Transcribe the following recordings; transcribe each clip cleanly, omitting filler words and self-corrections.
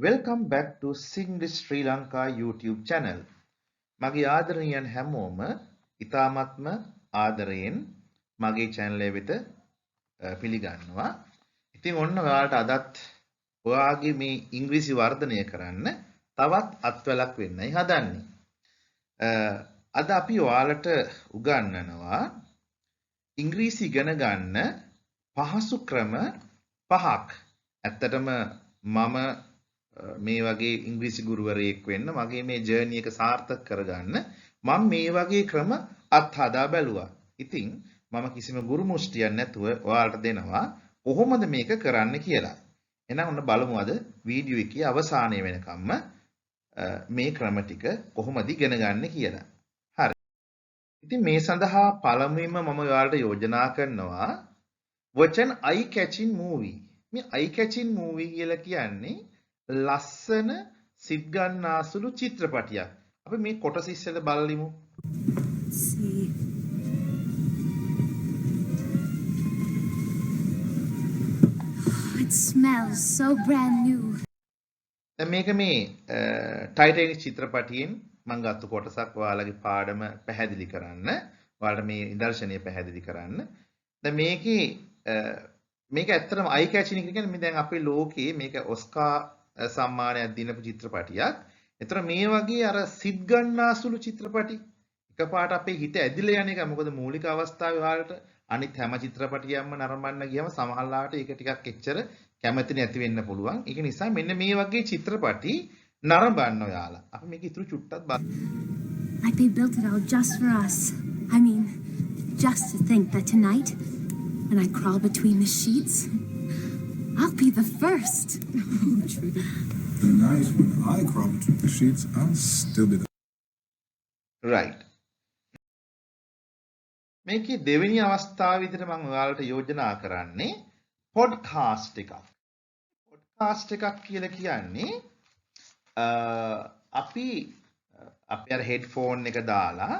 Welcome back to Singlish Sri Lanka YouTube channel. මගේ ආදරණීයන් හැමෝම ඉතාමත්ම ආදරයෙන් මගේ channel එක වෙත පිළිගන්නවා. ඉතින් ඔන්න ඔයාලට අදත් ඔයාගේ මේ ඉංග්‍රීසි වර්ධනය කරන්න තවත් අත්වලක් වෙන්නයි හදන්නේ. අද අපි ඔයාලට උගන්වනවා ඉංග්‍රීසි ඉගෙන ගන්න පහසු ක්‍රම පහක්. ඇත්තටම මම මේ වගේ ඉංග්‍රීසි ගුරුවරයෙක් වෙන්න මගේ මේ ජර්නි එක සාර්ථක කරගන්න මම මේ වගේ ක්‍රම අත්හදා බැලුවා. ඉතින් මම කිසිම ගුරු මුස්ටියක් නැතුව ඔයාලට දෙනවා කොහොමද මේක කරන්න කියලා. එහෙනම් ඔන්න බලමු අද වීඩියෝ එකේ අවසානයේ වෙනකම්ම මේ ක්‍රම ටික කොහොමද ඉගෙන ගන්න කියලා. හරි. ඉතින් මේ සඳහා පළමුවෙන්ම මම ඔයාලට යෝජනා කරනවා වචන eye catching movie. මේ eye catching movie කියලා කියන්නේ ලස්සන සිත් ගන්නාසුළු චිත්‍රපටියක්. අපි මේ කොටස ඉස්සෙල්ලා බලලිමු. See. It smells so brand new. දැන් මේක මේ ටයිටැනික් චිත්‍රපටියෙන් මම ගත්ත කොටසක් ඔයාලගේ පාඩම පැහැදිලි කරන්න. ඔයාලට මේ නිදර්ශනය පැහැදිලි කරන්න. දැන් මේක ඇත්තටම eye catching කියන්නේ මේ දැන් අපේ ලෝකයේ මේක ඔස්කා සම්මානයක් දීනපු චිත්‍රපටියක්. ඒතර මේ වගේ අර සිත් ගන්නාසුළු චිත්‍රපටි එකපාරට අපේ හිත ඇදිලා යන එක. මොකද මූලික අවස්ථාවේ ඔයාලට අනිත් හැම චිත්‍රපටියක්ම නරඹන්න ගියම සමහරවිට ඒක ටිකක් එච්චර කැමති නැති වෙන්න පුළුවන්. ඒක නිසා මෙන්න මේ වගේ චිත්‍රපටි නරඹන්න ඔයාලා. අපි මේක ඉතුරු චුට්ටක් බලමු. Like they built it all just for us. I mean, just to think that tonight, when I crawl between the sheets, I'll be the first. Oh, Trudy. Tonight, when I crawl between the sheets, I'll still be the right. මේකේ දෙවෙනි අවස්ථාව විදිහට මම ඔයාලට යෝජනා කරන්නේ podcast එකක්. Podcast එකක් කියලා කියන්නේ අපි අර හෙඩ්ෆෝන් එක දාලා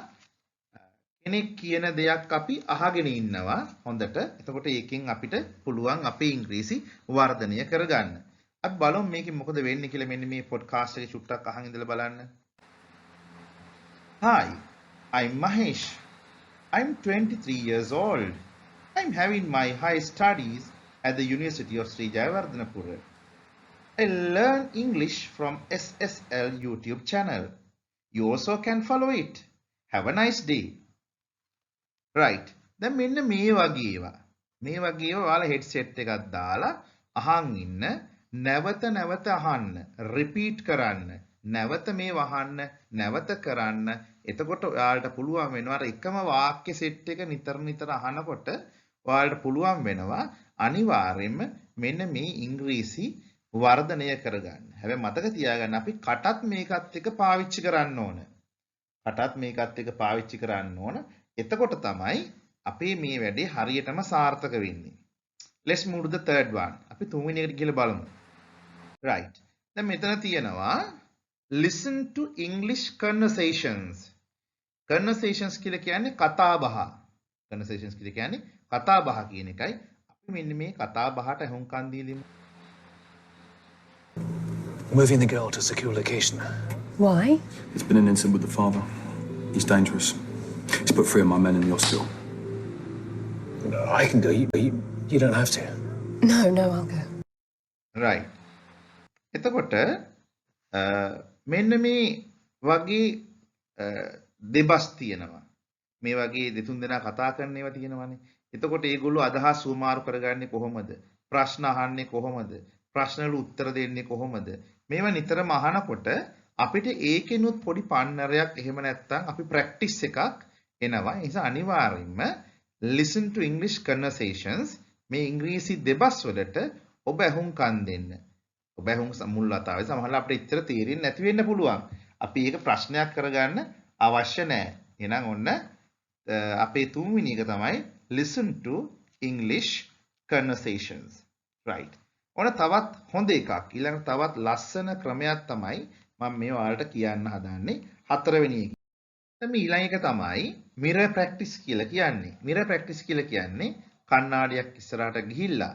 කෙනෙක් කියන දෙයක් අපි අහගෙන ඉන්නවා හොඳට. එතකොට ඒකෙන් අපිට පුළුවන් අපේ ඉංග්‍රීසි වර්ධනය කරගන්න. අපි බලමු මේකෙන් මොකද වෙන්නේ කියලා. මෙන්න මේ පොඩ්කාස්ට් එකේ චුට්ටක් අහන් ඉඳලා බලන්න. Hi, I'm Mahesh. I'm 23 years old. I'm having my high studies at the University of Sri Jayawardhanapura. I learn English from SSL YouTube channel. You also can follow it. Have a nice day. Right. දැන් මෙන්න මේ වගේ ඒවා ඔයාලා headset එකක් දාලා අහන් ඉන්න, නැවත නැවත අහන්න, repeat කරන්න, නැවත මේ වහන්න, නැවත කරන්න. එතකොට ඔයාලට පුළුවන් වෙනවා අර එකම වාක්‍ය සෙට් එක නිතර අහනකොට ඔයාලට පුළුවන් වෙනවා අනිවාර්යයෙන්ම මෙන්න මේ ඉංග්‍රීසි වර්ධනය කරගන්න. හැබැයි මතක තියාගන්න අපි කටත් මේකත් එක්ක පාවිච්චි කරන්න ඕන. එතකොට තමයි අපේ මේ වැඩේ හරියටම සාර්ථක වෙන්නේ. Let's move to the third one. අපි තුන්වෙනි එකට ගිහලා බලමු. Right. දැන් මෙතන තියෙනවා listen to English conversations. Conversations කියලා කියන්නේ කතා බහ. Conversations කියලා කියන්නේ කතා බහ කියන එකයි. අපි මෙන්න මේ කතා බහට හුම්කන් දීලිමු. Moving the girl to a secure location. Why? It's been an incident with the father. He's dangerous. He's put 3 of my men in the hospital. No, I can go. You don't have to. No, I'll go. Right. එතකොට මෙන්න මේ වගේ දෙබස් තියෙනවා. මේ වගේ දෙතුන් දෙනා කතා කරන ඒවා තියෙනවානේ. එතකොට ඒගොල්ලෝ අදහස් සුමාරු කරගන්නේ කොහොමද? ප්‍රශ්න අහන්නේ කොහොමද? ප්‍රශ්න වල උත්තර දෙන්නේ කොහොමද? මේවා නිතරම අහනකොට අපිට ඒකෙනුත් පොඩි පන්නරයක් එහෙම නැත්නම් අපි ප්‍රැක්ටිස් එකක් එනවා. ඒ නිසා අනිවාර්යයෙන්ම listen to English conversations මේ ඉංග්‍රීසි දෙබස් වලට ඔබ අහුම්කන් දෙන්න. ඔබ අහුම් මුල් වතාවේ සමහරවිට අපිට ඉතර තේරෙන්නේ නැති වෙන්න පුළුවන්. අපි ඒක ප්‍රශ්නයක් කරගන්න අවශ්‍ය නැහැ. එහෙනම් ඔන්න අපේ තුන්වෙනි එක තමයි listen to English conversations. right. ඔන්න තවත් හොඳ එකක්. ඊළඟ තවත් ලස්සන ක්‍රමයක් තමයි මම මේ ඔයාලට කියන්න හදන්නේ හතරවෙනි එක. දැන් මේ ඊළඟ එක තමයි mirror practice කියලා කියන්නේ. mirror practice කියලා කියන්නේ කණ්ණාඩියක් ඉස්සරහට ගිහිල්ලා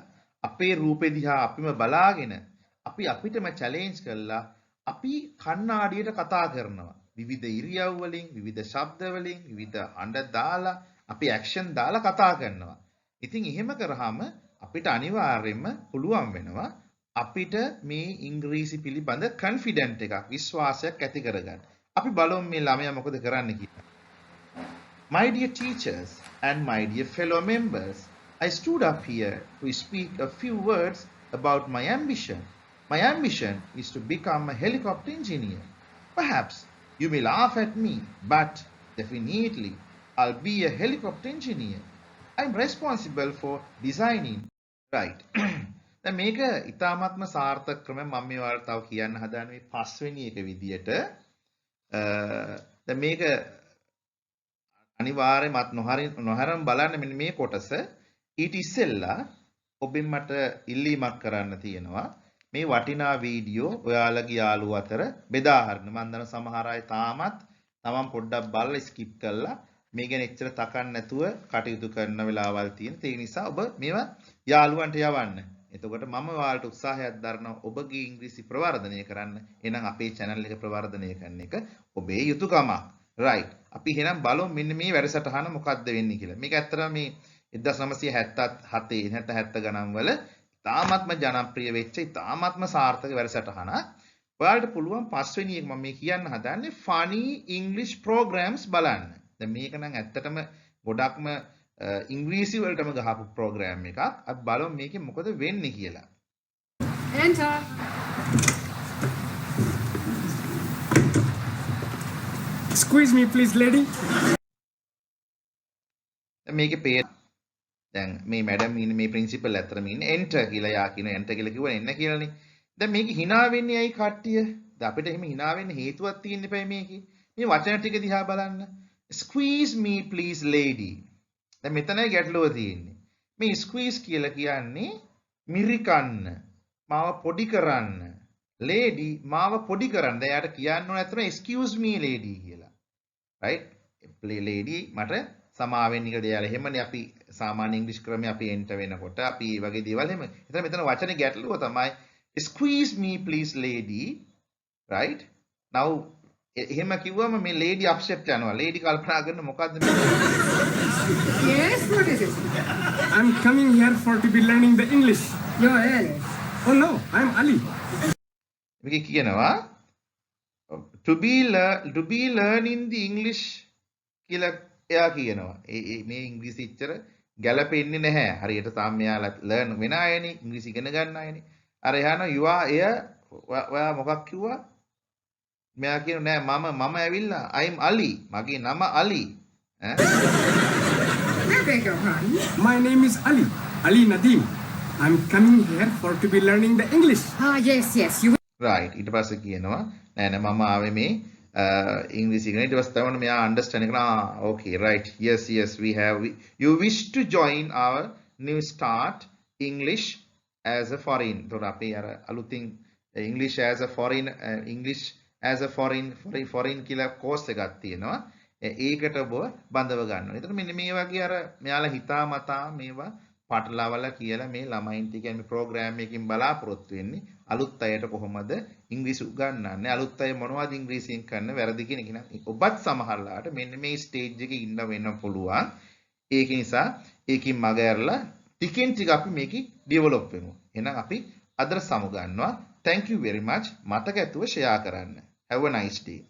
අපේ රූපේ දිහා අපිම බලාගෙන අපි අපිටම චැලෙන්ජ් කළා අපි කණ්ණාඩියට කතා කරනවා. විවිධ ඉරියව් වලින්, විවිධ ශබ්ද වලින්, විවිධ හඬ දාලා, අපි ඇක්ෂන් දාලා කතා කරනවා. ඉතින් එහෙම කරාම අපිට අනිවාර්යයෙන්ම පුළුවන් වෙනවා අපිට මේ ඉංග්‍රීසි පිළිබඳ කොන්ෆිඩන්ට් එකක්, විශ්වාසයක් ඇති කරගන්න. අපි බලමු මේ ළමයා මොකද කරන්න කියලා. My dear teachers and my dear fellow members, I stood up here to speak a few words about my ambition. My ambition is to become a helicopter engineer. Perhaps you may laugh at me, but definitely I'll be a helicopter engineer. I'm responsible for designing. Right. දැන් මේක ඊ타මාත්ම සාර්ථක ක්‍රමයක් මම මේ වලට තව කියන්න හදාන මේ පස්වෙනි එක විදියට දැන් මේක අනිවාර්යයෙන්මත් නොහරම් බලන්න මෙන්න මේ කොටස ඊට ඉස්සෙල්ලා ඔබෙන් මට ඉල්ලීමක් කරන්න තියෙනවා මේ වටිනා වීඩියෝ ඔයාලගේ යාළුවෝ අතර බෙදා හරින්න. මම දන්න සමහර අය තාමත් තමන් පොඩ්ඩක් බලලා ස්කිප් කරලා මේ ගැන එච්චර තකන්න නැතුව කටයුතු කරන වෙලාවල් තියෙන. ඒ නිසා ඔබ මේවා යාළුවන්ට යවන්න. එතකොට මම ඔයාලට උත්සාහයක් දරනවා ඔබගේ ඉංග්‍රීසි ප්‍රවර්ධනය කරන්න. එහෙනම් අපේ channel එක ප්‍රවර්ධනය කරන එක ඔබේ යුතුයකමක්. right. අපි එහෙනම් බලමු මෙන්න මේ වැඩසටහන මොකක්ද වෙන්නේ කියලා. මේක ඇත්තටම මේ 1977 නැත්නම් 70 ගණන් වල තාමත්ම ජනප්‍රිය වෙච්ච තාමත්ම සාර්ථක වැඩසටහනක්. ඔයාලට පුළුවන් පස්වෙනි එක මම මේ කියන්න හදන්නේ funny English programs බලන්න. දැන් මේක නම් ඇත්තටම ගොඩක්ම ඉංග්‍රීසි වලටම ගහපු ප්‍රෝග්‍රෑම් එකක්. අපි බලමු මේකේ මොකද වෙන්නේ කියලා. Enter. Squeeze me, please, lady. දැන් මේකේ පේ දැන් මේ මැඩම් ඉන්නේ මේ ප්‍රින්සිපල් ඇත්තටම ඉන්නේ එන්ටර් කියලා යා කියන එන්ටර් කියලා කිව්වනේ එන්න කියලානේ. දැන් මේක hina වෙන්නේ ඇයි කට්ටිය? දැන් අපිට එහෙම hina වෙන්න හේතුවක් තියෙන්න එපා මේකේ. මේ වචන ටික දිහා බලන්න. Squeeze me please lady. දැන් මෙතනයි ගැටලුව තියෙන්නේ. මේ squeeze කියලා කියන්නේ මිරිකන්න, මාව පොඩි කරන්න. lady මාව පොඩි කරන්න. දැන් යාට කියන්න ඕන ඇත්තම excuse me lady කියලා. right? lady මට සමාවෙන්න කියලා දෙයාලා. එහෙමනේ අපි සාමාන්‍ය ඉංග්‍රීසි ක්‍රමයේ අපි එන්ටර් වෙනකොට අපි මේ වගේ දේවල් එහෙම. එතන මෙතන වචනේ ගැටලුව තමයි squeeze me please lady. right? now එහෙම කිව්වම මේ lady upset යනවා. lady කල්පනා කරන මොකද්ද මේ? Yes, what is it? I'm coming here for to be learning the English. You're in. Oh no, I'm Ali. මේක කියනවා to be learning the English කියලා එයා කියනවා. මේ ඉංග්‍රීසි ඉච්චර ගැලපෙන්නේ නැහැ. හරියට තාම මෙයාලා ලර්න් වෙන අයනේ ඉංග්‍රීසි ඉගෙන ගන්න අයනේ. අර එහාන you are ඔයා මොකක් කිව්වා? මෙයා කියනවා නෑ මම ඇවිල්ලා I'm Ali. මගේ නම Ali. I beg your pardon. My name is Ali. Ali Nadeem. I'm coming here for to be learning the English. Ah, yes, you. right. ඊට පස්සේ කියනවා නෑ මම ආවේ මේ ඉංග්‍රීසි ඉගෙන ඊට පස්සේ තමයි මෙයා අන්ඩර්ස්ටෑන්ඩ් කරනවා okay right yes you wish to join our new start English as a foreign. ඒතකොට අපි අර අලුතින් English as a foreign කියලා course එකක් තියෙනවා. ඒකට ඔබ බඳව ගන්නවා. ඒතර මෙන්න මේ වගේ අර මෙයාලා හිතාමතා මේවා පටලවලා කියලා මේ ළමයින්ට කියන්නේ ප්‍රෝග්‍රෑම් එකකින් බලාපොරොත්තු වෙන්නේ අලුත් අයට කොහොමද ඉංග්‍රීසි උගන්වන්නේ අලුත් අය මොනවද ඉංග්‍රීසියෙන් කරන්න වැරදි කියන එක නේද ඔබත් සමහරලාට මෙන්න මේ ස්ටේජ් එකේ ඉන්න වෙන්න පුළුවන් ඒක නිසා ඒකින් මග ඇරලා ටිකෙන් ටික අපි මේක ඩෙවලොප් වෙමු එහෙනම් අපි අදට සමු ගන්නවා thank you very much මතක ඇතුව ෂෙයා කරන්න have a nice day